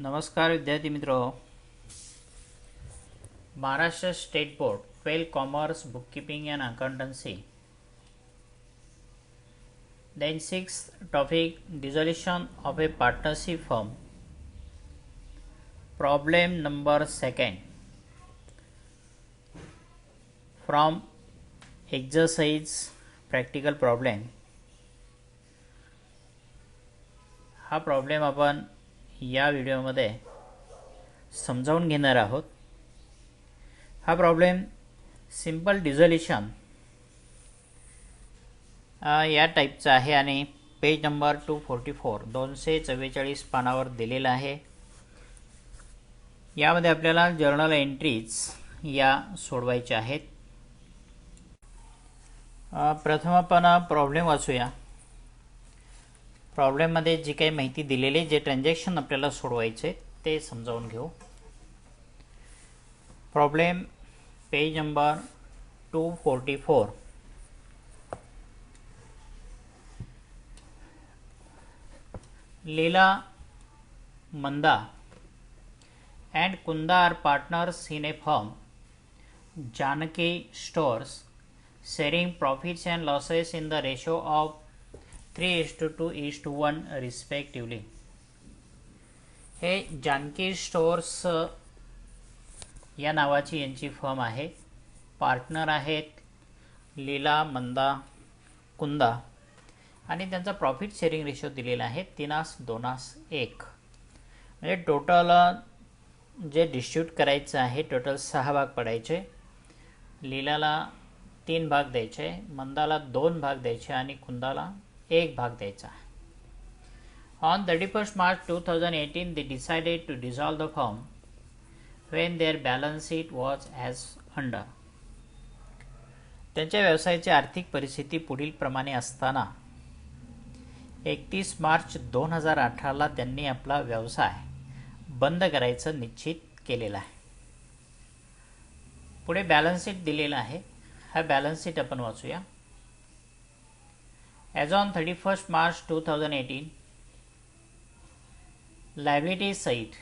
नमस्कार विद्यार्थी मित्रों, Maharashtra state board 12 commerce book keeping end accountancy. Then sixth topic, dissolution of a partnership firm. Problem number second from exercise practical problem. हा problem आपण या व्हिडिओमध्ये समजावून घेणार आहोत. हा प्रॉब्लेम सिंपल डिझोल्यूशन या टाईपचा आहे आणि पेज नंबर 244 244 पानावर दिलेला आहे. यामध्ये आपल्याला जर्नल एंट्रीज या सोडवायच्या आहेत. प्रथम आपण प्रॉब्लेम वाचूया. प्रॉब्लेममध्ये जी काही माहिती दिलेली, जे ट्रान्झॅक्शन आपल्याला सोडवायचे ते समजावून घेऊ. Problem page number 244. Leela, Manda and Kunda are partners in a firm, Janaki Stores, sharing profits and losses in the ratio of 3:2:1 respectively. हे जानकी स्टोअर्स या नावाची यांची फर्म आहे. पार्टनर आहेत लीला, मंदा, कुंदा आणि त्यांचा प्रॉफिट शेअरिंग रेशो दिलेला आहे 3:2:1. म्हणजे टोटल जे डिस्ट्रीब्यूट करायचं आहे, टोटल 6 भाग पडायचे. लीलाला 3 भाग द्यायचे, मंदाला 2 भाग द्यायचे आणि कुंदाला 1 भाग द्यायचा. On 31st March 2018, they decided to dissolve the firm when their balance sheet was as under. त्यांच्या व्यवसायाची आर्थिक परिस्थिती पुढील प्रमाणे असताना 31 मार्च 2018 त्यांनी आपला व्यवसाय बंद करायचं निश्चित केलेला आहे. पुढे बॅलन्स शीट दिलेला आहे. हा बॅलन्स शीट आपण वाचूया. As on 31st March 2018, liability side,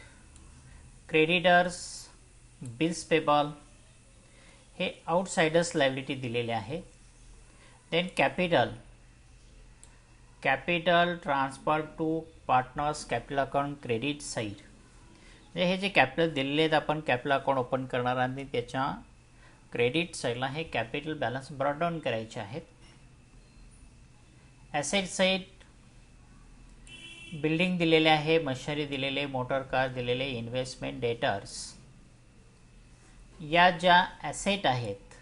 creditors, bills payable हे आउटसाइडर्स लायबिलिटी दिलेले आहे. Then capital transfer to partners capital account credit side. म्हणजे हे जे कॅपिटल दिलेले आहेत, आपण कॅपिटल अकाउंट ओपन करणार आणि त्याच्या क्रेडिट साईडला हे कॅपिटल बॅलन्स ब्रॉट डाऊन करायचे आहेत. ॲसेट साईड बिल्डिंग दिलेले आहे, मशिनरी दिलेले, मोटर कार दिलेले, इन्व्हेस्टमेंट डेटर्स. या ज्या ॲसेट आहेत,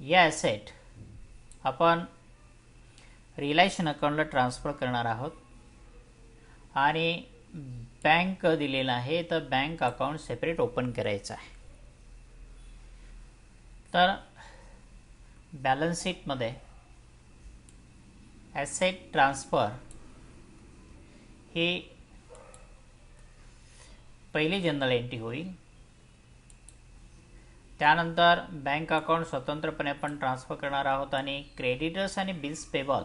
या ॲसेट आपण रिलायशन अकाउंटला ट्रान्सफर करणार आहोत आणि बँक दिलेला आहे, तर बँक अकाउंट सेपरेट ओपन करायचं आहे. तर बॅलन्स शीटमध्ये ॲसेट ट्रान्सफर ही पहिली जनरल एंट्री होईल. त्यानंतर बँक अकाउंट स्वतंत्रपणे आपण ट्रान्सफर करणार आहोत आणि क्रेडिटर्स आणि बिल्स पेबल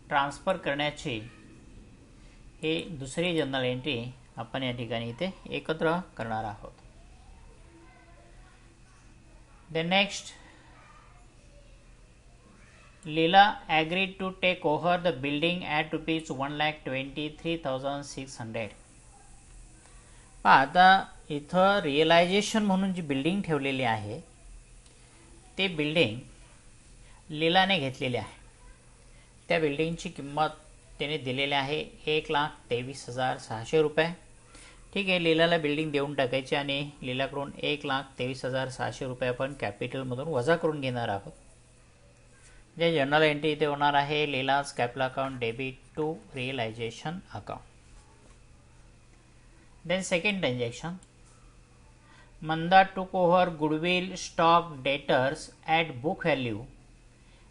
ट्रान्सफर करण्याची हे दुसरी जनरल एंट्री आपण या ठिकाणी इथे एकत्र करणार आहोत. The next, Leela agreed to take over the building at ₹1,23,600. आता इथं रिअलायझेशन म्हणून जी बिल्डिंग ठेवलेली आहे, ते बिल्डिंग लीलाने घेतलेली आहे. त्या बिल्डिंगची किंमत त्याने दिलेली आहे ₹1,23,600. ठीक आहे, लीलाला बिल्डिंग देऊन टाकायची आणि लीलाकडून ₹1,23,600 आपण कॅपिटलमधून वजा करून घेणार आहोत. जे जनरल एंट्री इथे होणार आहे, Leela's capital account debit to realisation account. Then second transaction, Manda took over goodwill, stock, debtors at book value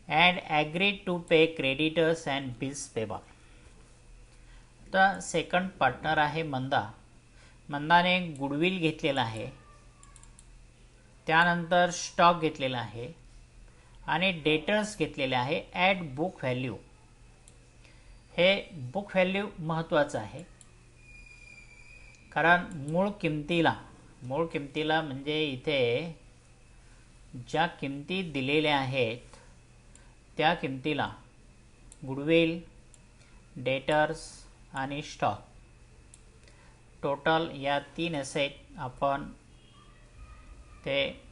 and agreed to pay creditors and bills payable. तर सेकंड पार्टनर आहे मंदा. मंदाने गुडविल घेतलेला आहे, त्यानंतर stock घेतलेला आहे आणि डेटर्स घेतलेले आहे ॲट बुक व्हॅल्यू. हे बुक व्हॅल्यू महत्त्वाचं आहे. कारण मूळ किमतीला म्हणजे इथे ज्या किमती दिलेल्या आहेत त्या किमतीला गुडविल, डेटर्स आणि स्टॉक टोटल या 3 असेट आपण ते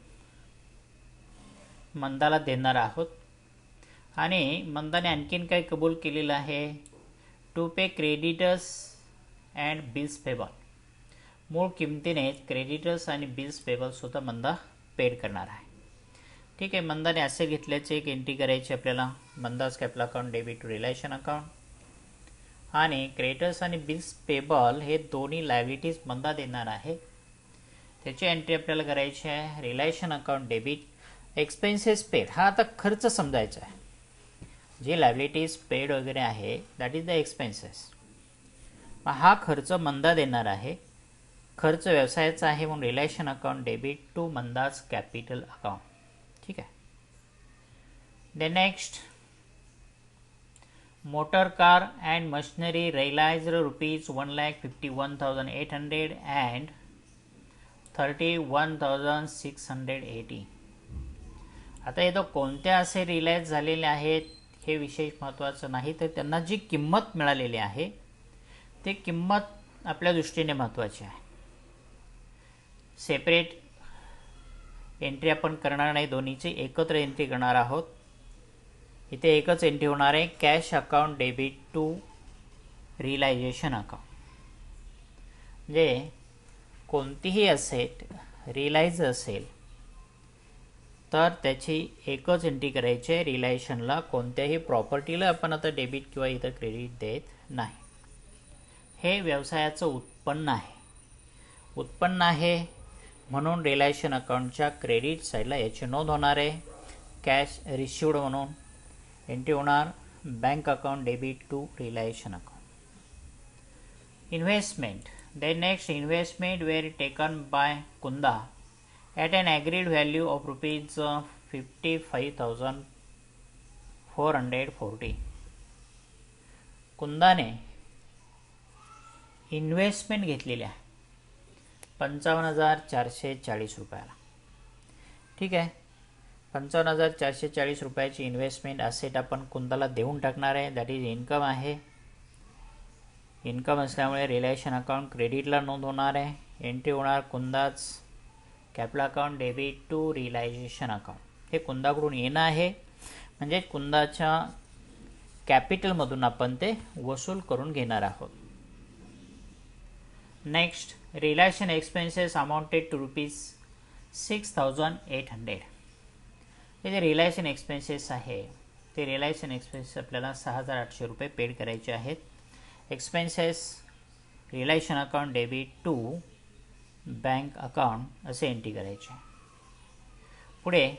मंदाला देणार आहोत. आणि मंदाने आणखीन काय कबूल केलेलं आहे, to pay creditors and bills payable. मूळ किमतीने क्रेडिटर्स आणि बिल्स पेबल सुद्धा मंदा पेड करणार आहे. ठीक आहे, मंदाने असे घेतल्याचे एक एंट्री करायची आपल्याला. Manda's capital account debit to relation account, आणि क्रेडिटर्स आणि बिल्स पेबल हे दोन्ही लायबिलिटीज मंदा देणार आहे. त्याची एंट्री आपल्याला करायची आहे. Relation account debit expenses paid, हा आता खर्च समजायचा आहे. जे लायबिलिटीज पेड वगैरे आहे दॅट इज द एक्सपेन्सेस. हा खर्च मंदा देणार आहे. खर्च व्यवसायाचा आहे म्हणून realisation account debit to Manda's capital account. ठीक आहे. Then next, motor car and machinery realised rupees 1,51,800 and 31,680. आता इथं कोणत्या असे रियलाइज झालेले आहेत हे विशेष महत्त्वाचं नाही, तर त्यांना जी किंमत मिळालेली आहे ते किंमत आपल्या दृष्टीने महत्त्वाची आहे. सेपरेट एंट्री आपण करणार नाही, दोन्हीची एकत्र एंट्री करणार आहोत. इथे एकच एंट्री होणार आहे, cash account debit to realisation account. म्हणजे कोणतीही असेट रियलाइज असेल तर त्याची एकच एंट्री करायची आहे. रियलायझेशनला कोणत्याही प्रॉपर्टीला आपण आता डेबिट किंवा इतर क्रेडिट देत नाही. हे व्यवसायाचं उत्पन्न आहे म्हणून रियलायझेशन अकाउंटच्या क्रेडिट साईडला याची नोंद होणार आहे. कॅश रिसिव्ड म्हणून एंट्री होणार, bank account debit to realisation account. Investment, then next, investment were taken by Kunda at an agreed value of rupees 55,440. कुंदाने इन्व्हेस्टमेंट घेतलेली आहे 55,440 रुपयाला. ठीक आहे, 55,440 रुपयाची इन्व्हेस्टमेंट असेट आपण कुंदाला देऊन टाकणार आहे. दॅट इज इन्कम आहे. इन्कम असल्यामुळे रिलेशन अकाउंट क्रेडिटला नोंद होणार आहे. एंट्री होणार कुंदाच capital account debit to realisation account. हे कुंदाकडून येणं आहे म्हणजे कुंदाच्या कॅपिटलमधून आपण ते वसूल करून घेणार आहोत. Next, realisation expenses amounted to rupees 6,800. हे जे रियलायझेशन एक्सपेन्सेस आहे ते रियलायझेशन एक्सपेन्सेस आपल्याला 6,800 रुपये पेड करायचे आहेत. Expenses realisation account debit to bank account असे एंट्री करायचे. पुढे,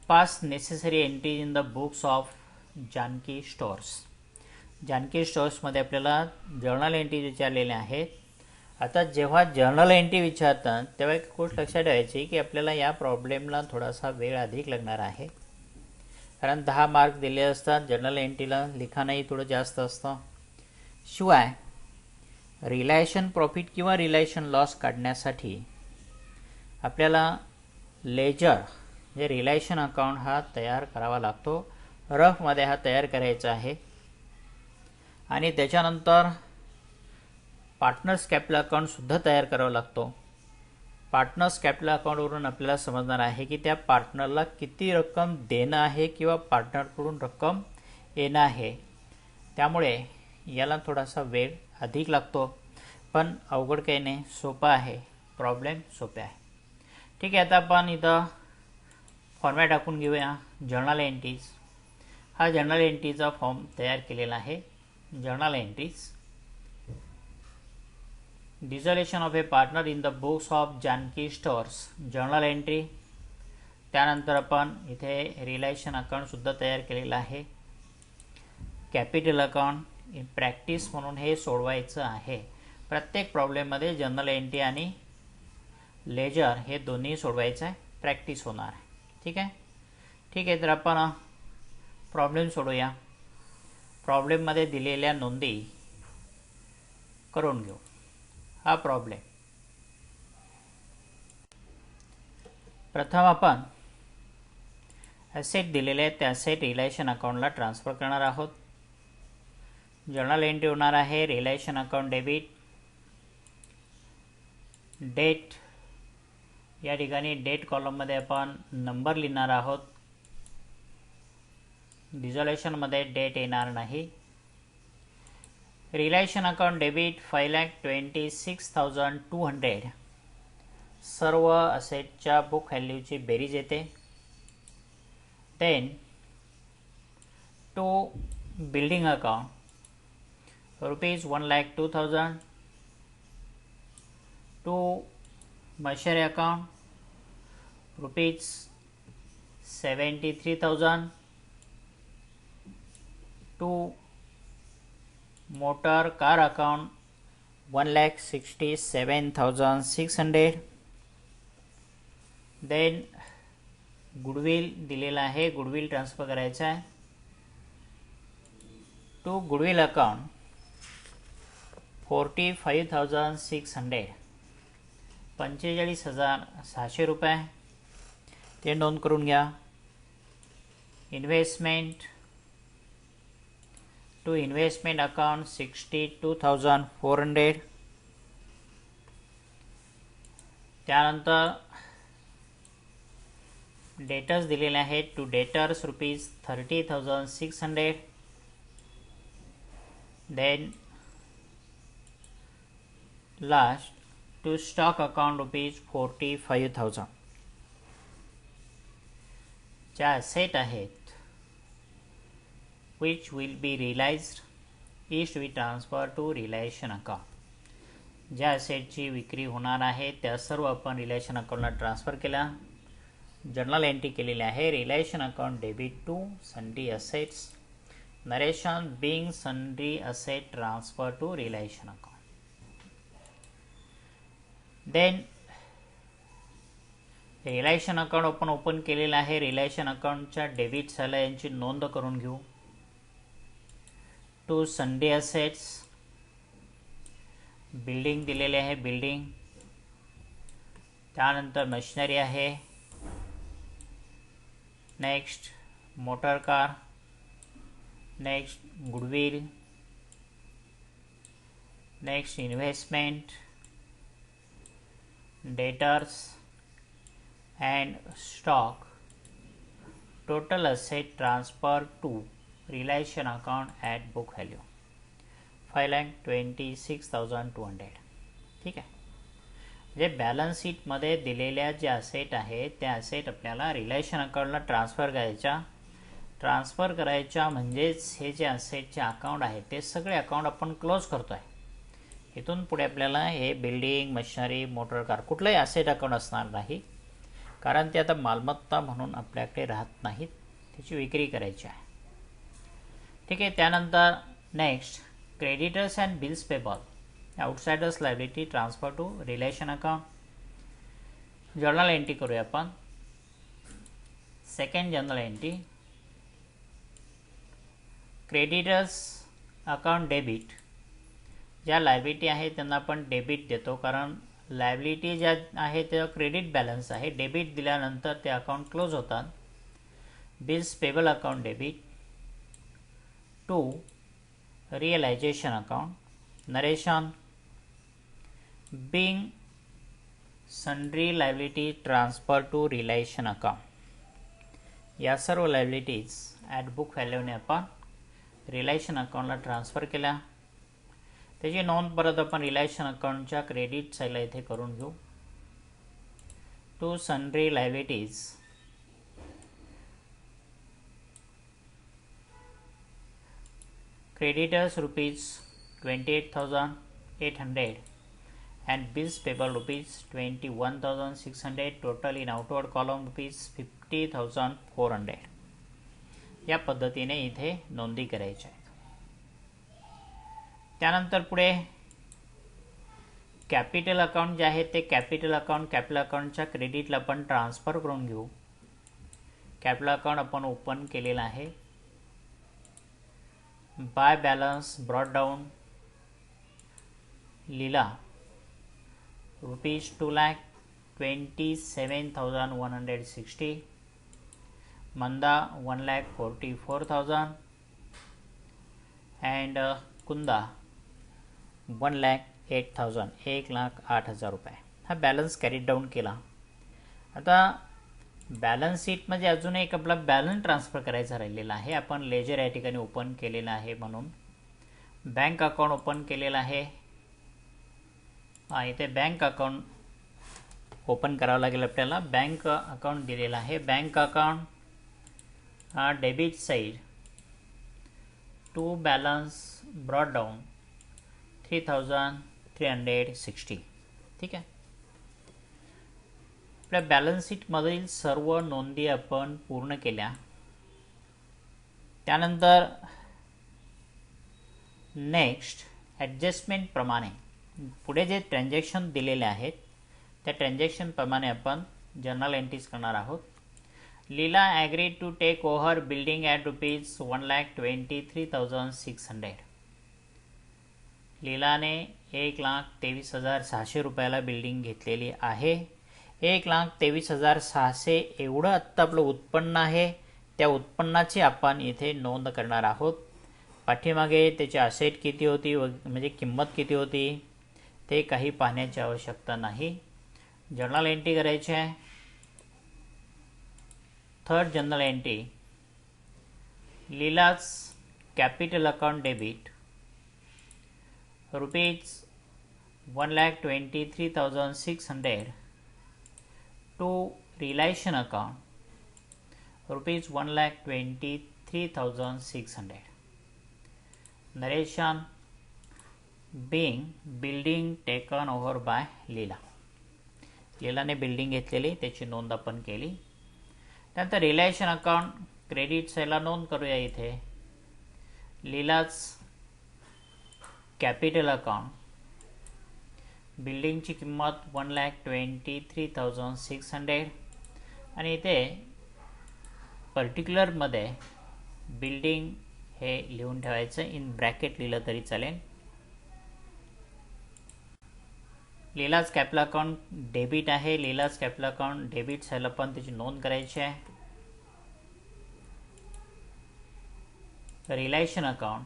pass necessary entry in the books of Janaki stores. Janaki स्टोअर्समध्ये आपल्याला जर्नल एंट्री विचारलेल्या आहेत. आता जेव्हा जर्नल एंट्री विचारतात तेव्हा एक गोष्ट लक्षात ठेवायची की आपल्याला या प्रॉब्लेमला थोडासा वेळ अधिक लागणार आहे, कारण 10 मार्क दिले असतात. जर्नल एंट्रीला लिखाणही थोडं जास्त असतं. शिवाय रियलायझेशन प्रॉफिट किंवा रियलायझेशन लॉस काढण्यासाठी आपल्याला लेजर म्हणजे रियलायझेशन अकाउंट हा तयार करावा लागतो. रफमध्ये हा तयार करायचा आहे. आणि त्याच्यानंतर पार्टनर्स कॅपिटल अकाउंटसुद्धा तयार करावा लागतो. पार्टनर्स कॅपिटल अकाउंटवरून आपल्याला समजणार आहे की त्या पार्टनरला किती रक्कम देणं आहे किंवा पार्टनरकडून रक्कम येणं आहे. त्यामुळे याला थोडासा वेळ अधिक लागतो, पण अवघड काही नाही, सोपं आहे. प्रॉब्लेम सोपे आहे. ठीक आहे, आता आपण इथं फॉर्मॅट टाकून घेऊया. जर्नल एंट्रीज, हा जर्नल एंट्रीचा फॉर्म तयार केलेला आहे. Journal entries, dissolution of a partner in the books of Janaki stores, journal entry. त्यानंतर आपण इथे रियलायझेशन अकाउंटसुद्धा तयार केलेलं आहे. कॅपिटल अकाउंट इन प्रॅक्टिस म्हणून हे सोडवायचं आहे. प्रत्येक प्रॉब्लेममध्ये जर्नल एंट्री आणि लेजर हे दोन्ही सोडवायचं आहे. प्रॅक्टिस होणार आहे. ठीक आहे. ठीक आहे, तर आपण प्रॉब्लेम सोडूया. प्रॉब्लेममध्ये दिलेल्या नोंदी करून घेऊ. हा प्रॉब्लेम. प्रथम आपण ॲसेट दिलेले आहेत त्या ॲसेट रिलेशन अकाउंटला ट्रान्सफर करणार आहोत. जर्नल एंट्री होणार आहे रिलेशन अकाउंट डेबिट. डेट या ठिकाणी डेट कॉलममध्ये आपण नंबर लिहिणार आहोत. डिझोल्युशनमध्ये डेट येणार नाही. रिलेशन अकाउंट डेबिट 5,26,200 सर्व असेटच्या बुक व्हॅल्यूची बेरीज येते. Then to building account ₹1,02,000. To machinery account ₹73,000. To motor car account 1,67,600. Then goodwill दिलेला आहे, गुडविल ट्रान्सफर करायचा आहे. टू गुडविल अकाउंट 45,600 45,600 रुपये ते नोंद करून घ्या. Investment to investment account 62,400. त्यानंतर डेटर्स दिलेले आहेत. To debtors ₹30,600. Then last to stock account ₹45,000. ज्या ॲसेट आहेत which will be realized is to be transferred to relation account. ज्या ॲसेटची विक्री होणार आहे त्या सर्व आपण रिलेशन अकाउंटला ट्रान्सफर केल्या. जर्नल एंट्री केलेली आहे relation account debit to sundry assets. Narration being sundry asset transfer to relation account. Then relation account आपण ओपन केलेलं आहे. रिलेशन अकाउंटच्या डेबिट झालं यांची नोंद करून घेऊ. टू सन्ड्री असेट्स बिल्डिंग दिलेले आहे, बिल्डिंग. त्यानंतर मशिनरी आहे. Next motor car. Next goodwill. Next investment, debtors and stock. Total asset transfer to relation account at book value 5,26,200. ठीक आहे. जे बॅलन्स शीटमध्ये दिलेल्या ज्या असेट आहेत त्या असेट आपल्याला रिलेशन अकाउंटला ट्रान्सफर करायच्या म्हणजेच हे जे असेटचे अकाउंट आहेत ते सगळे अकाउंट आपण क्लोज करतो आहे. इथून पुढे आपल्याला हे बिल्डिंग, मशिनरी, मोटर कार कुठलंही असेट अकाउंट असणार नाही, कारण ते आता मालमत्ता म्हणून आपल्याकडे राहत नाहीत, त्याची विक्री करायची आहे. ठीक आहे. त्यानंतर next creditors and bills payable outsiders liability transfer to relation account. Journal entry करूया आपण. Second journal entry creditors account debit. ज्या लायबिलिटी आहे त्यांना आपण डेबिट देतो, कारण लायबिलिटी ज्या आहे ते क्रेडिट बॅलन्स आहे. डेबिट दिल्यानंतर ते अकाउंट क्लोज होतात. Bills payable account debit to realisation account. Narration being sundry liability transfer to relation account. या सर्व लायबिलिटीज ॲट बुक व्हॅल्यूने आपण रिलेशन अकाउंटला ट्रान्सफर केल्या. त्याची नोंद परत आपण रिलेशन अकाउंटच्या क्रेडिट साईडला इथे करून घेऊ. To sundry liabilities creditors ₹28,800 and bills payable ₹21,600. total in outward column ₹50,400. या पद्धतीने इथे नोंदी करायच्या आहेत. त्यानंतर पुढे कॅपिटल अकाउंट जे आहे ते कॅपिटल अकाउंटच्या क्रेडिटला आपण ट्रान्सफर करून घेऊ. कॅपिटल अकाउंट आपण ओपन केलेलं आहे. बाय बॅलन्स ब्रॉट डाऊन लिहिला rupees 2,27,160, Manda 1,44,000 and Kunda 1,08,000, 1,08,000 रुपये. हा बॅलन्स कॅरी डाऊन केला. आता बॅलन्स शीटमध्ये अजून एक आपला बॅलन्स ट्रान्सफर करायचा राहिलेला आहे. आपण लेजर या ठिकाणी ओपन केलेला आहे, म्हणून बँक अकाउंट ओपन केलेला आहे. इथे बँक अकाउंट ओपन करावं लागेल आपल्याला. बँक अकाउंट दिलेला आहे. Bank account debit side to balance brought down 3,360. ठीक आहे. आपल्या बॅलन्स शीटमधील सर्व नोंदी आपण पूर्ण केल्या. त्यानंतर नेक्स्ट ॲडजस्टमेंट प्रमाणे पुढे जे ट्रान्झॅक्शन दिलेले आहेत त्या ट्रान्झॅक्शन प्रमाणे आपण जर्नल एंट्रीज करणार आहोत. Leela agreed to take over building at rupees 1,23,600. लीलाने 1,23,600 रुपयाला बिल्डिंग घेतलेली आहे. 1,23,600 एवढं आत्ता आपलं उत्पन्न आहे. त्या उत्पन्नाची आपण इथे नोंद करणार आहोत. पाठीमागे त्याची असेट किती होती म्हणजे किंमत किती होती ते काही पाहण्याची आवश्यकता नाही. जर्नल एंट्री करायची आहे. Third journal entry, Leela's capital account debit rupees 1,23,600 to realisation account rupees 1,23,600. Narration being building taken over by Leela. लीलाने बिल्डिंग घेतलेली त्याची नोंद आपण केली. त्यानंतर रिलायशन अकाउंट क्रेडिट साईडला नोंद करूया. इथे लीलाज कॅपिटल अकाउंट बिल्डिंगची किंमत 1,23,600 आणि इथे पर्टिक्युलरमध्ये बिल्डिंग हे लिहून ठेवायचं. इन ब्रॅकेट लिहिलं तरी चालेल. लीलाज कॅपिटल अकाउंट डेबिट आहे. लीलाज कॅपिटल अकाउंट डेबिट साईडला पण त्याची नोंद करायची आहे. Relation account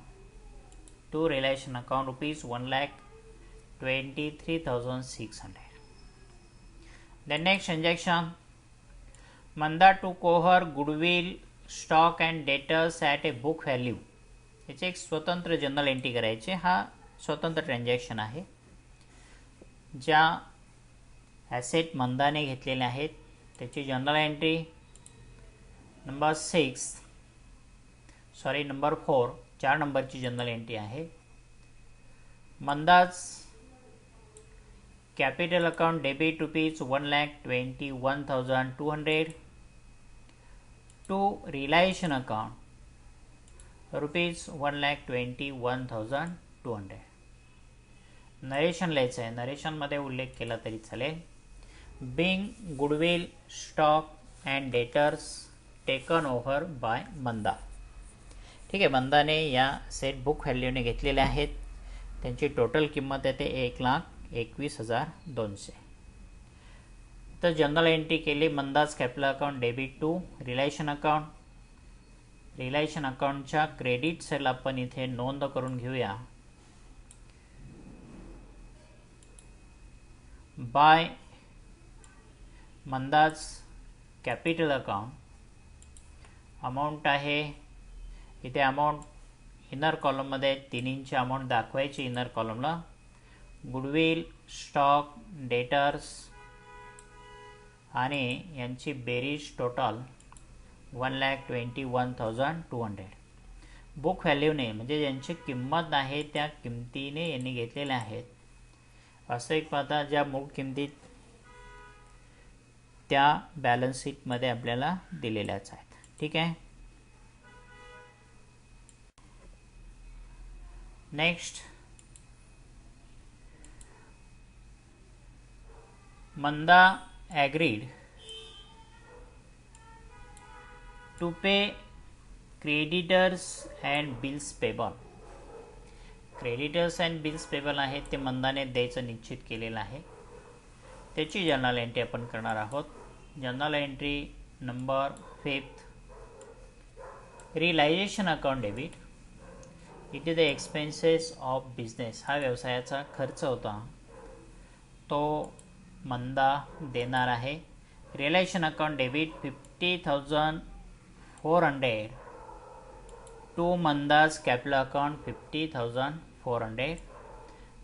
to realisation account rupees 1,23,600. Then next transaction, Manda took over goodwill, stock and debtors at a book value. याचे एक स्वतंत्र जर्नल एंट्री करायचे. हा स्वतंत्र ट्रान्झॅक्शन आहे. ज्या ॲसेट मंदाने घेतलेले आहेत त्याची जर्नल एंट्री नंबर 4 4 नंबरची जर्नल एंट्री आहे. Manda's capital account debit rupees 1,21,200 to realisation account rupees 1,21,200. Narration लिहायचं आहे. नरेशनमध्ये उल्लेख केला तरी चालेल. Being goodwill stock and debtors taken over by Manda. ठीक आहे. मंदाने या सेट बुक व्हॅल्यूने घेतलेले आहेत. त्यांची टोटल किंमत येते 1,21,200. तर जर्नल एंट्री केली. Manda's capital account debit to realisation account. Realisation अकाउंटच्या क्रेडिट साईडला आपण इथे नोंद करून घेऊया. By Manda's capital account amount आहे. इथे अमाऊंट इनर कॉलममध्ये तिन्हींची अमाऊंट दाखवायची. इनर कॉलमला गुडविल स्टॉक डेटर्स आणि यांची बेरीज टोटल 1,21,200. बुक व्हॅल्यूने म्हणजे ज्यांची किंमत आहे त्या किमतीने यांनी घेतलेल्या आहेत. वास्तविक पाहता ज्या मूळ किमतीत त्या बॅलन्स शीटमध्ये आपल्याला दिलेल्याच आहेत. ठीक आहे. Next, Manda agreed to pay creditors and bills payable. Creditors and bills payable आहेत ते मंदाने द्यायचं निश्चित केलेलं आहे. त्याची जर्नल एंट्री आपण करणार आहोत. Journal entry number 5, realisation account debit. इथे द एक्सपेन्सेस ऑफ बिझनेस, हा व्यवसायाचा खर्च होता, तो मंदा देणार आहे. Realisation account debit 50,400 to Manda's capital account 50,400.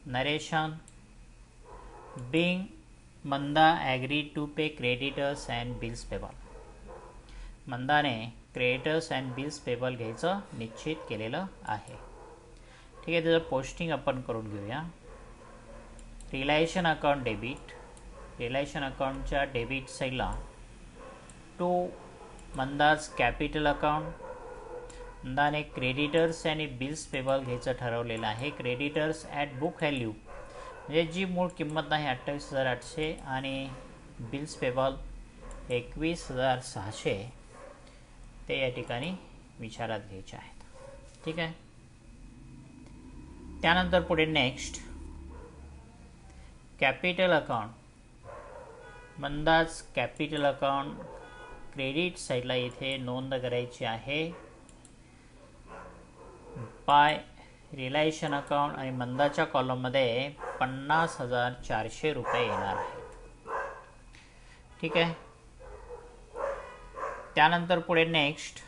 Narration. Being Manda agreed to pay creditors and bills payable. मंदाने क्रेडिटर्स अँड बिल्स पेबल घ्यायचं निश्चित केलेलं आहे. ठीक आहे, त्याचं पोस्टिंग आपण करून घेऊया. रियलायझेशन अकाउंट डेबिट, रियलायझेशन अकाउंटच्या डेबिट साईडला टू मंदाज कॅपिटल अकाउंट. मंदाने क्रेडिटर्स आणि बिल्स पेबल घ्यायचं ठरवलेलं आहे. क्रेडिटर्स ॲट बुक व्हॅल्यू, म्हणजे जी मूळ किंमत आहे 28,800 आणि बिल्स पेबल 21,600 ते या ठिकाणी विचारात घ्यायचे आहेत. ठीक आहे. त्यानंतर पुढे next capital account. Manda's capital account credit साईडला इथे नोंद करायची आहे बाय रियलायझेशन अकाउंट आणि मंदाच्या कॉलममध्ये 50,400 रुपये येणार आहे. ठीक आहे. त्यानंतर पुढे next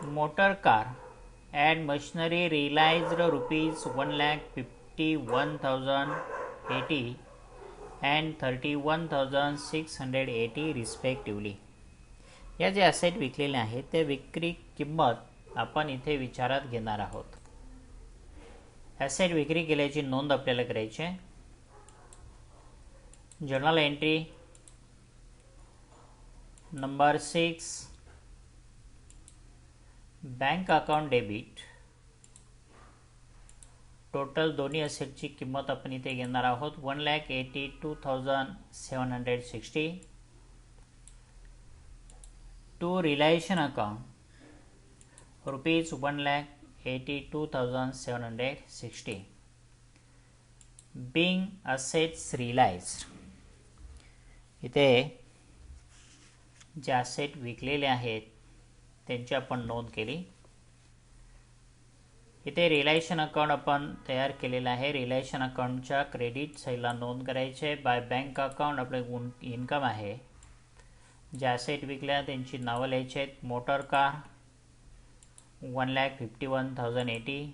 motor car and machinery realised ₹1,51,080 and 31,680 respectively. या जे ॲसेट विकलेले आहेत ते विक्री किंमत आपण इथे विचारात घेणार आहोत. ॲसेट विक्री केल्याची नोंद आपल्याला करायची आहे. Journal entry number 6, bank account debit. Total दोन्ही असेटची किंमत आपण इथे घेणार आहोत 1,82,760 to realisation account ₹1,82,760 being assets realised. इथे जे असेट विकलेले आहेत त्यांची आपण नोंद केली. इथे रियलायझेशन अकाउंट आपण तयार केलेलं आहे. रियलायझेशन अकाउंटच्या क्रेडिट साईडला नोंद करायचे. बाय बँक अकाउंट आपले इन्कम आहे. जे ॲसेट विकल्या त्यांची नावं लिहायची आहेत. Motor car 1,51,080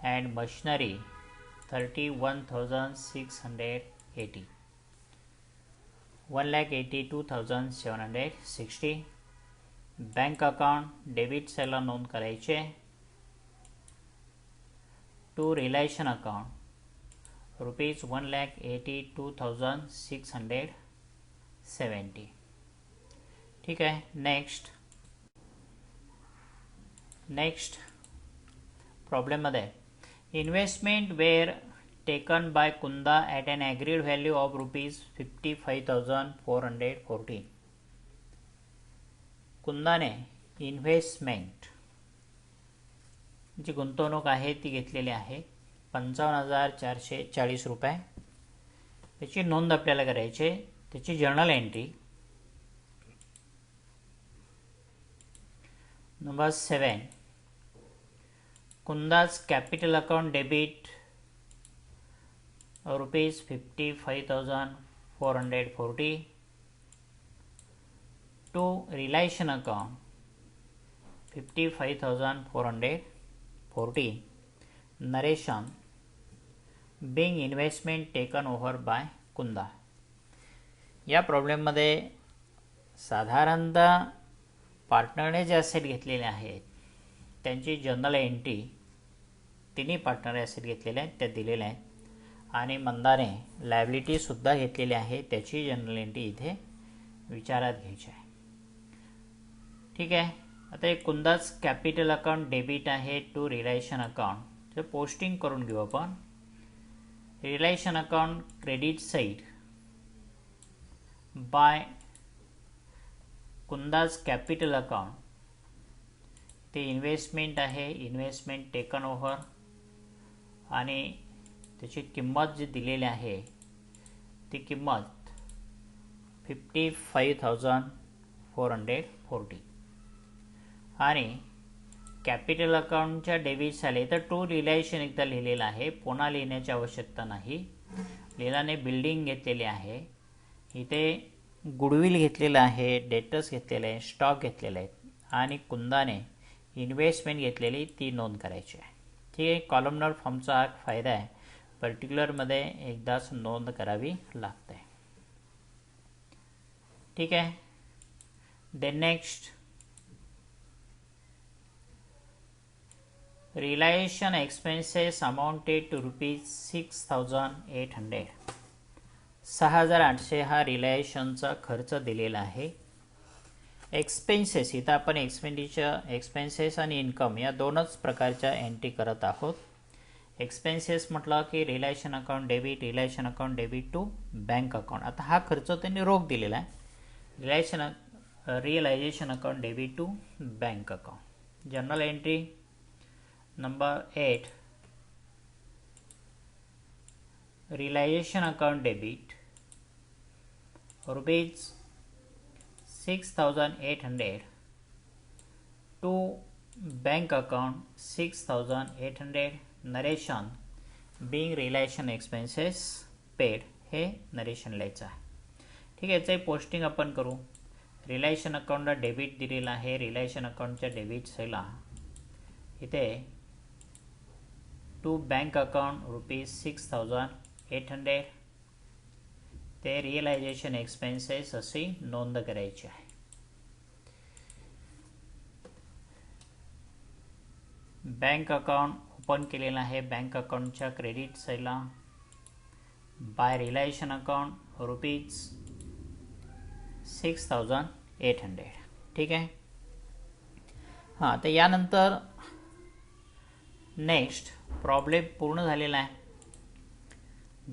and machinery 31,680, 1,82,760. Bank account debit साईडला नोंद करायचे. To realisation account ₹1,82,670. ठीक आहे. नेक्स्ट प्रॉब्लेममध्ये investment were taken by Kunda at an agreed value of ₹55,440. कुंदाने इन्व्हेस्टमेंट जी गुंतवणूक आहे ती घेतलेली आहे 55,440 रुपये. त्याची नोंद आपल्याला करायची. त्याची journal entry number 7, Kunda's capital account debit ₹55,440 to realisation account 55,440. Narration being investment taken over by Kunda. या प्रॉब्लेममध्ये साधारणतः पार्टनरने जे ॲसेट घेतलेले आहेत त्यांची जर्नल एंट्री तिन्ही पार्टनर ॲसेट घेतलेले आहेत त्या दिलेल्या आहेत आणि मंदाने लायबिलिटीसुद्धा घेतलेली आहे त्याची जर्नल एंट्री इथे विचारात घ्यायची आहे. ठीक आहे. आता एक कुंदाज कॅपिटल अकाउंट डेबिट आहे टू रियलायझेशन अकाउंट. तर पोस्टिंग करून घेऊ आपण. Realisation account credit side by Kunda's capital account ते इन्व्हेस्टमेंट आहे, इन्व्हेस्टमेंट टेकन ओव्हर, आणि त्याची किंमत जी दिलेली आहे ती किंमत 55,440. आणि कॅपिटल अकाउंटच्या डेबिट झाले तर टू रिलायशन एकदा लिहिलेला आहे, पुन्हा लिहिण्याची आवश्यकता नाही. लीलाने बिल्डिंग घेतलेली आहे, इथे गुडविल घेतलेलं आहे, डेटर्स घेतलेले आहे, स्टॉक घेतलेले आहेत, आणि कुंदाने इन्व्हेस्टमेंट घेतलेली ती नोंद करायची आहे. ठीक आहे. कॉलमनर फॉर्मचा हा फायदा आहे, पर्टिक्युलरमध्ये एकदाच नोंद करावी लागते. ठीक आहे. Then next, realisation expenses amounted to ₹6,800. 6,800 हा रिलायशनचा खर्च दिलेला आहे. एक्सपेन्सेस, इथं आपण एक्सपेन्सेस आणि इन्कम या दोनच प्रकारच्या एंट्री करत आहोत. एक्सपेन्सेस म्हटलं की relation account debit, relation account debit to bank account. आता हा खर्च त्यांनी रोख दिलेला आहे. Realisation account debit to bank account. Journal entry number 8, realisation account debit ₹6,800 to bank account 6,800. Narration being relation expenses paid, हे नरेशन लिहायचं आहे. ठीक आहे. याचं पोस्टिंग आपण करू. रिलायशन अकाउंटला डेबिट दिलेला आहे, रिलायशन अकाउंटच्या डेबिट साईडला इथे टू बँक अकाउंट ₹6,800 ते रिअलायझेशन एक्सपेन्सेस अशी नोंद करायची आहे. बँक अकाउंट ओपन केलेलं आहे, बँक अकाउंटच्या क्रेडिट साईडला बाय रिलायशन अकाउंट ₹6,800. ठीक आहे. हां, तर यानंतर नेक्स्ट प्रॉब्लेम पूर्ण झालेला आहे.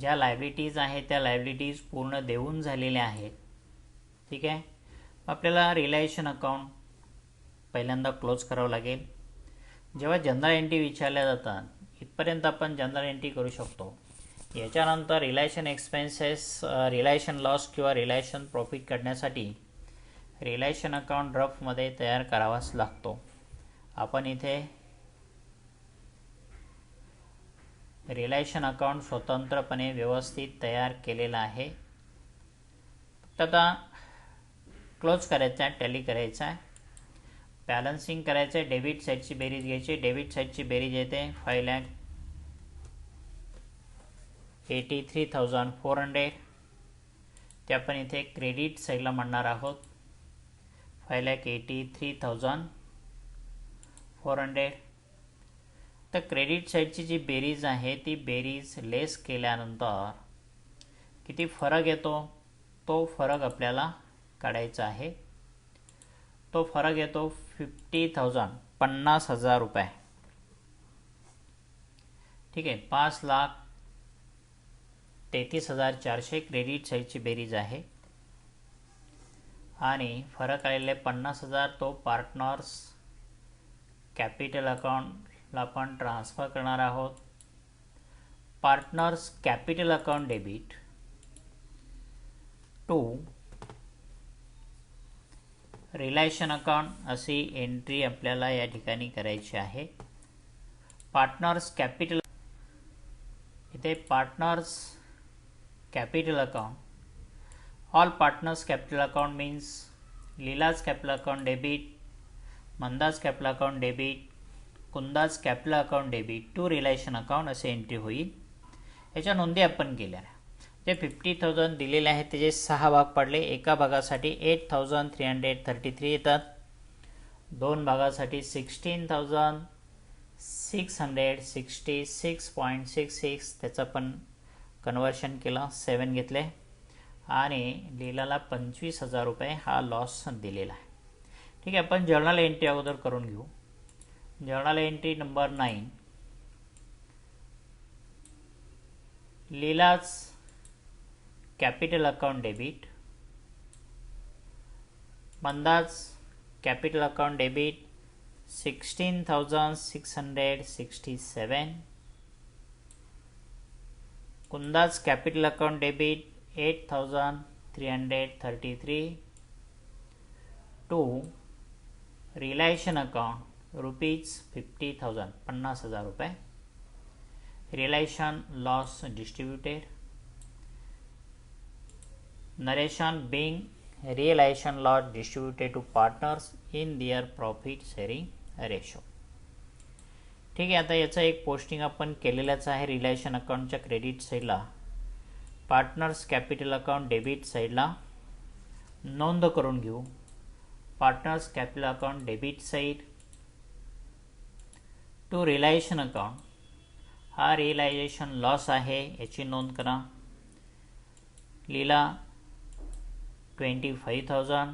ज्या लायबिलिटीज आहेत त्या लायबिलिटीज पूर्ण देऊन झालेल्या आहेत. ठीक आहे. आपल्याला रिलायशन अकाउंट पहिल्यांदा क्लोज करावं लागेल. जेव्हा जनरल एंट्री विचारल्या जातात इथपर्यंत आपण जनरल एंट्री करू शकतो. याच्यानंतर रिलायशन एक्सपेन्सेस, रिलायशन लॉस किंवा रिलायशन प्रॉफिट काढण्यासाठी रिलायशन अकाउंट ड्राफ्टमध्ये तयार करावाच लागतो. आपण इथे रिलायशन अकाउंट स्वतंत्रपणे व्यवस्थित तयार केलेला आहे. फक्त आता क्लोज करायचा आहे, टॅली करायचा आहे, बॅलन्सिंग करायचं आहे. डेबिट साईडची बेरीज घ्यायची. डेबिट साईडची बेरीज येते 5,83,400. ते आपण इथे क्रेडिट साईडला म्हणणार आहोत 5,83,400. तर क्रेडिट साईडची जी बेरीज आहे ती बेरीज लेस केल्यानंतर किती फरक येतो तो फरक आपल्याला काढायचा आहे. तो फरक येतो 50,000 रुपये. ठीक आहे. 5,33,400 क्रेडिट साईडची बेरीज आहे आणि फरक आलेले 50,000 तो पार्टनर्स कॅपिटल अकाउंटला आपण ट्रान्सफर करणार आहोत. Partners capital account debit to realisation account अशी एंट्री आपल्याला या ठिकाणी करायची आहे. पार्टनर्स कॅपिटल, इथे partners capital account, all partners capital account means Leela's capital account debit, Manda's capital account debit, Kunda's capital account debit to realisation account असे एंट्री होईल. याच्या नोंदी आपण केल्या. जे 50,000 दिलेले आहेत त्याचे 6 भाग पडले. एका भागासाठी 8,333 येतात, 2 भागासाठी 16,666.66 त्याचं पण कन्वर्शन केलं, 7 घेतले आणि लीलाला 25,000 रुपये हा लॉस दिलेला आहे. ठीक आहे. आपण जर्नल एंट्री अगोदर करून घेऊ. Journal entry number 9, Leela's capital account debit, Manda's capital account debit 16,667. Kunda's capital account debit 8,333. To realization account rupees 50,000 50,000 रुपये. Realization loss distributed. Narration being realization loss distributed to partners in their profit sharing ratio. ठीक आहे, आता याचा एक posting आपण केलेलाच आहे. Relation अकाउंटच्या क्रेडिट साईडला, पार्टनर्स कॅपिटल अकाउंट डेबिट साईडला नोंद करून घेऊ. Partners capital account debit side to realisation account, हा रियलायझेशन लॉस आहे याची नोंद करा. लीला 25,000,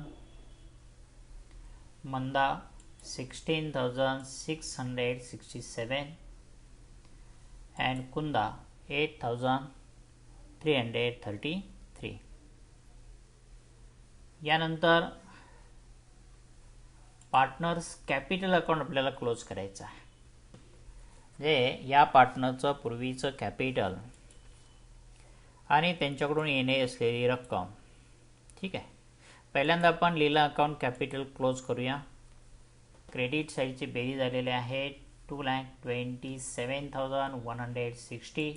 मंदा 16,667 and Kunda 8,333. यानंतर पार्टनर्स कॅपिटल अकाउंट आपल्याला क्लोज करायचं आहे. जे या पार्टनरचं पूर्वीचं कॅपिटल आणि त्यांच्याकडून येणे असलेली रक्कम. ठीक आहे, पहिल्यांदा आपण लीला अकाउंट कॅपिटल क्लोज करूया. क्रेडिट साईडची बेरीज झालेली आहे 2,27,160.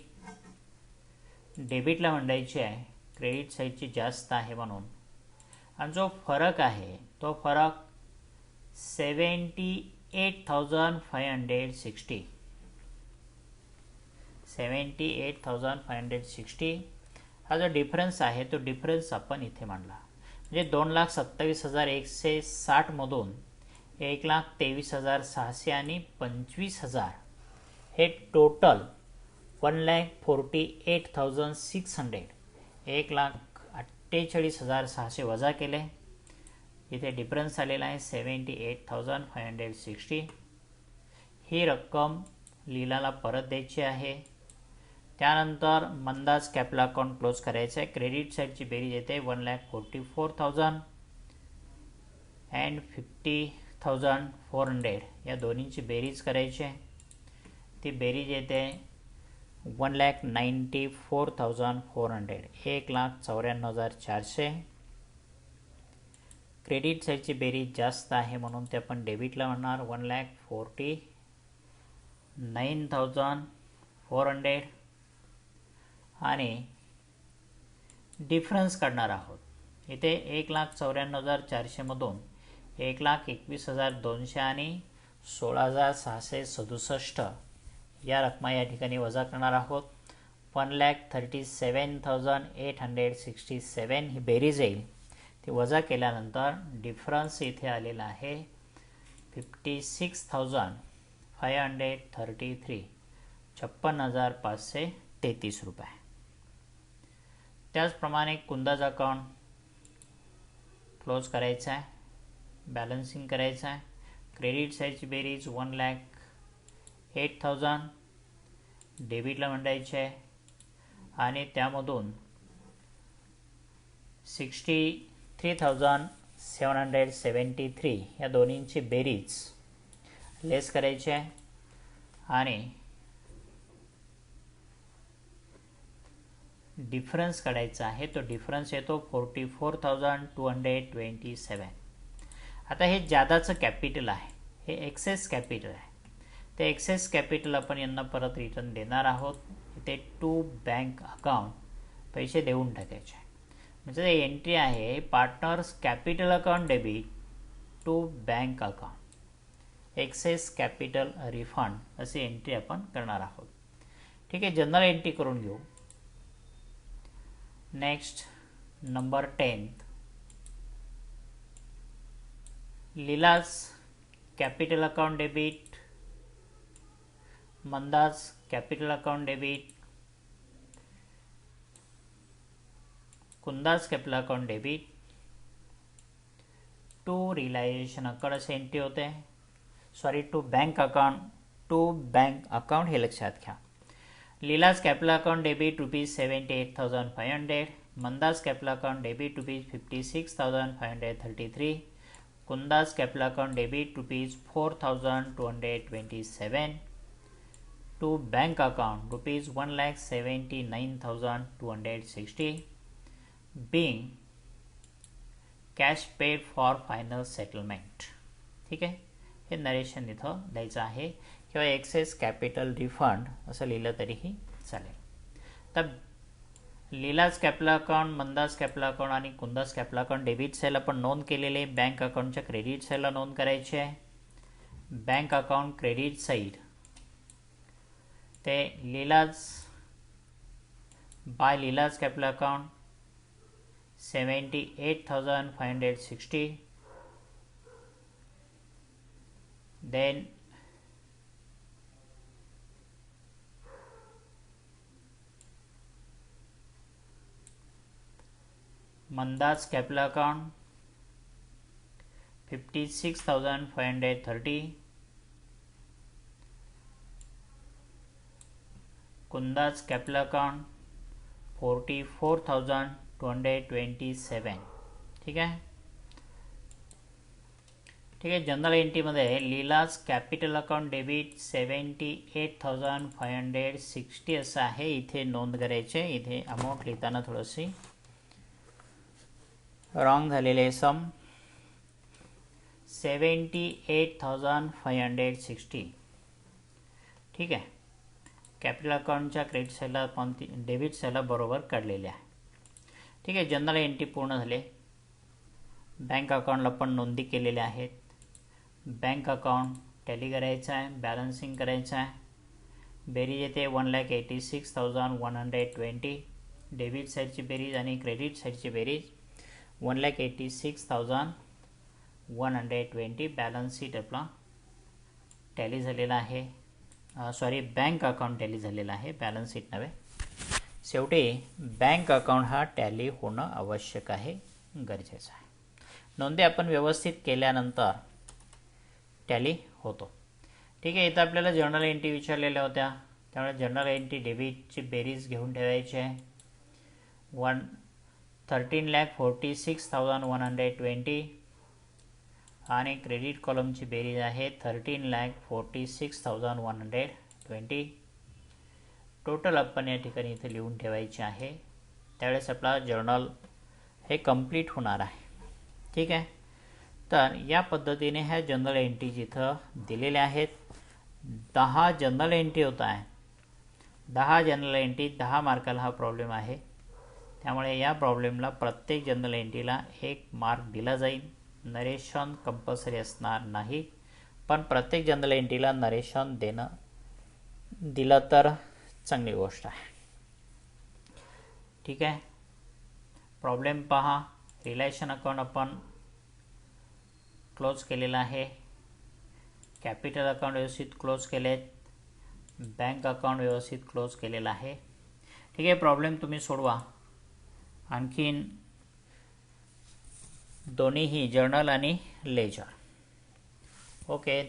डेबिटला मंडायची आहे, क्रेडिट साईडची जास्त आहे म्हणून, आणि जो फरक आहे तो फरक 78,560. 78,560 हा जो डिफरन्स आहे तो डिफरन्स आपण इथे मांडला. म्हणजे 2,27,160 मधून 1,23,600 आणि 25,000 हे टोटल 1,48,600, 1,48,600 वजा केले. इथे डिफरन्स आलेला आहे 78,560. ही रक्कम लीलाला परत द्यायची आहे. त्यानंतर मंदाज कॅपिटल अकाउंट क्लोज करायचं आहे. क्रेडिट साईडची बेरीज येते 1,44,000 अँड 50,400. या दोन्हींची बेरीज करायची आहे. ती बेरीज येते 1,94,400, 1,94,400. क्रेडिट साईडची बेरीज जास्त आहे म्हणून ते आपण डेबिटला म्हणणार 1,49,400 आणि डिफरन्स काढणार आहोत. इथे 1,94,400 मधून 1,21,200 आणि 16,667 या रकमा या ठिकाणी वजा करणार आहोत. 1,37,867 ही बेरीज येईल. ती वजा केल्यानंतर डिफरन्स इथे आलेला आहे 56,533, 56,533 रुपये. त्याचप्रमाणे कुंदाज अकाउंट क्लोज करायचं आहे, बॅलन्सिंग करायचं आहे. क्रेडिट साईडची बेरीज 1,08,000 डेबिटला मंडायची आहे आणि त्यामधून 63,773 या दोन्हींची बेरीज लेस करायची आहे आणि डिफरन्स काढायचा आहे. तो डिफरन्स येतो 44,227. आता हे जादाचं कॅपिटल आहे, हे एक्सेस कॅपिटल आहे. ते एक्सेस कॅपिटल आपण यांना परत रिटर्न देणार आहोत. इथे टू बँक अकाउंट पैसे देऊन टाकायचे. म्हणजे एंट्री आहे partners capital account debit to bank account excess capital refund अशी एंट्री आपण करणार आहोत. ठीक आहे, जनरल एंट्री करून घेऊ. Next number 10, Leela's capital account debit, Manda's capital account debit, Kunda's capital account debit to realisation account असे एंट्री होते. सॉरी, टू बँक अकाउंट हे लक्षात घ्या. Leela's capital account debit ₹78,500, Manda's capital account debit ₹56,533, Kunda's capital account debit ₹4,227 to bank account ₹1,79,260 being cash paid for final settlement. ठीक आहे, हे narration इथं द्यायचं आहे किंवा एक्सेस कॅपिटल रिफंड असं लिहिलं तरीही चालेल. तर लीलाज कॅपिटल अकाउंट, मंदास कॅपिटल अकाउंट आणि कुंदास कॅपिटल अकाउंट डेबिट साईड आपण नोंद केलेले, बँक अकाउंटच्या क्रेडिट साईडला नोंद करायची आहे. बँक अकाउंट क्रेडिट साईड ते लीलाज bye लीलाज capital account 78,560. Then Mandas capital account 56,530. Kundas capital account 44,227. ठीक आहे. ठीक आहे, जनरल एंट्रीमध्ये लीलाज कॅपिटल अकाउंट डेबिट 78,560 असं आहे. इथे नोंद करायचे. इथे अमाऊंट लिहिताना थोडीशी रॉंग झालेले. सम 78,560. ठीक आहे, कॅपिटल अकाउंटच्या क्रेडिट साईडला आपण डेबिट साईडला बरोबर काढलेले आहे. ठीक आहे, जनरल एंट्री पूर्ण झाले. बँक अकाउंटला पण नोंदी केलेल्या आहेत. बँक अकाउंट टॅली करायचं आहे, बॅलन्सिंग करायचं आहे. बेरीज येते 1,86,120. डेबिट साईडची बेरीज आणि क्रेडिट साईडची बेरीज 1,86,120. बॅलन्स शीट आपला टॅली झालेला आहे. सॉरी, बँक अकाउंट टॅली झालेला आहे, बॅलन्स शीट नव्हे. शेवटी बँक अकाउंट हा टॅली होणं आवश्यक आहे, गरजेचं आहे. नोंदी आपण व्यवस्थित केल्यानंतर टॅली होतो. ठीक आहे, इथं आपल्याला जर्नल एंट्री विचारलेल्या होत्या, त्यामुळे जर्नल एंट्री डेबिटची बेरीज घेऊन ठेवायची आहे. 13,46,120 आणि क्रेडिट कॉलमची बेरीज आहे 13,46,120. टोटल आपण या ठिकाणी इथे लिहून ठेवायचे आहे. त्यावेळेस आपला जर्नल हे कंप्लीट होणार आहे. ठीक आहे, तर या पद्धतीने ह्या जनरल एंट्रीज इथं दिलेल्या आहेत. 10 जनरल एंट्री होत आहे. 10 जनरल एंट्री 10 मार्काला हा प्रॉब्लेम आहे. त्यामुळे या प्रॉब्लेमला प्रत्येक जनरल एंट्रीला 1 मार्क दिला जाईल. नरेशन कंपल्सरी असणार नाही, पण प्रत्येक जनरल एंट्रीला नरेशन दिलं तर चांगली गोष्ट आहे. ठीक आहे, प्रॉब्लेम पहा. रिलेशन अकाउंट आपण क्लोज केलेला आहे. कॅपिटल अकाउंट व्यवस्थित क्लोज केलेत. बँक अकाउंट व्यवस्थित क्लोज केलेला आहे. ठीक आहे, प्रॉब्लेम तुम्ही सोडवा. आणखीन दोन्हीही जर्नल आणि ledger. Okay,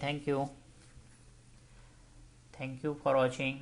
thank you for watching.